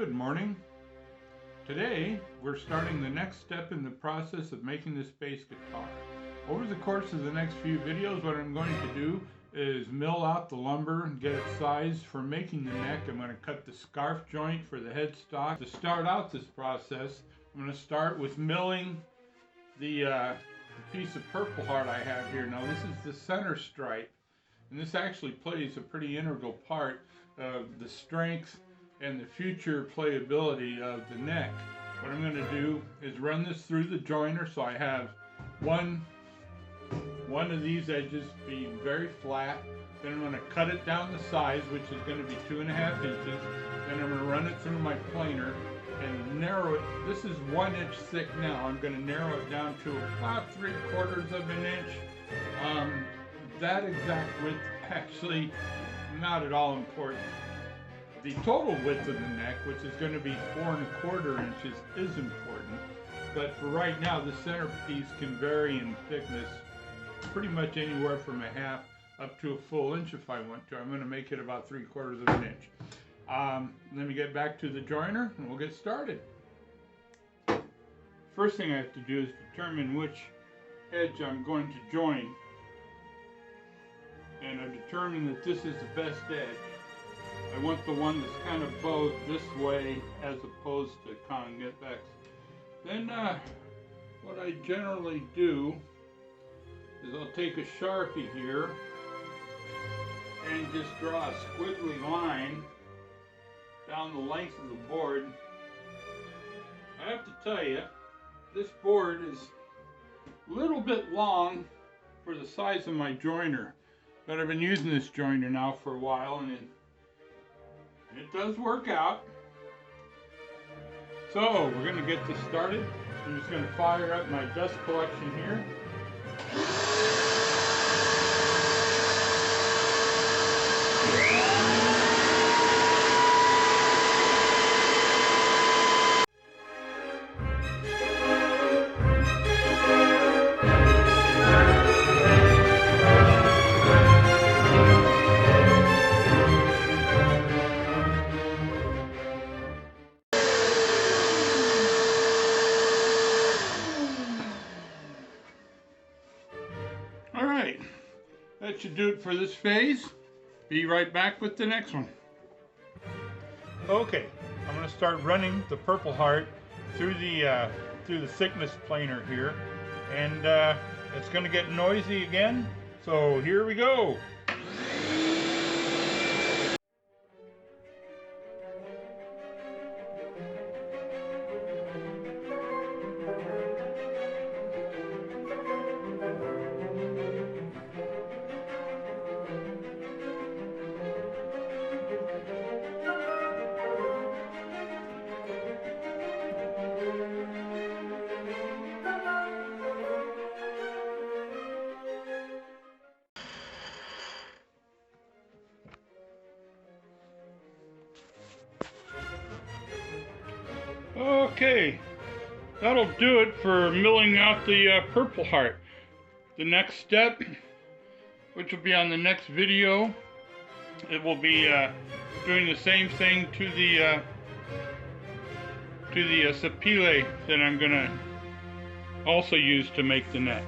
Good morning. Today we're starting the next step in the process of making this bass guitar. Over the course of the next few videos, what I'm going to do is mill out the lumber and get it sized for making the neck. I'm going to cut the scarf joint for the headstock. To start out this process, I'm going to start with milling the piece of Purpleheart I have here. Now this is the center stripe, and this actually plays a pretty integral part of the strength and the future playability of the neck. What I'm going to do is run this through the joiner, so I have one of these edges being very flat. Then I'm going to cut it down the size, which is going to be 2.5 inches. Then I'm going to run it through my planer and narrow it. This is 1 inch thick now. I'm going to narrow it down to about 3/4 of an inch. That exact width actually not at all important. The total width of the neck, which is going to be 4.25 inches, is important. But for right now, the centerpiece can vary in thickness pretty much anywhere from 1/2 up to a full inch if I want to. I'm going to make it about 3/4 of an inch. Let me get back to the joiner and we'll get started. First thing I have to do is determine which edge I'm going to join. And I've determined that this is the best edge. I want the one that's kind of bowed this way as opposed to convex. Then what I generally do is I'll take a Sharpie here and just draw a squiggly line down the length of the board. I have to tell you, this board is a little bit long for the size of my joiner, but I've been using this joiner now for a while and it does work out. So we're going to get this started. I'm just going to fire up my dust collection here. Alright, that should do it for this phase. Be right back with the next one. Okay, I'm going to start running the Purpleheart through the thickness planer here, and it's going to get noisy again, so here we go. Okay, that'll do it for milling out the Purpleheart. The next step, which will be on the next video, it will be doing the same thing to the sapele that I'm going to also use to make the neck.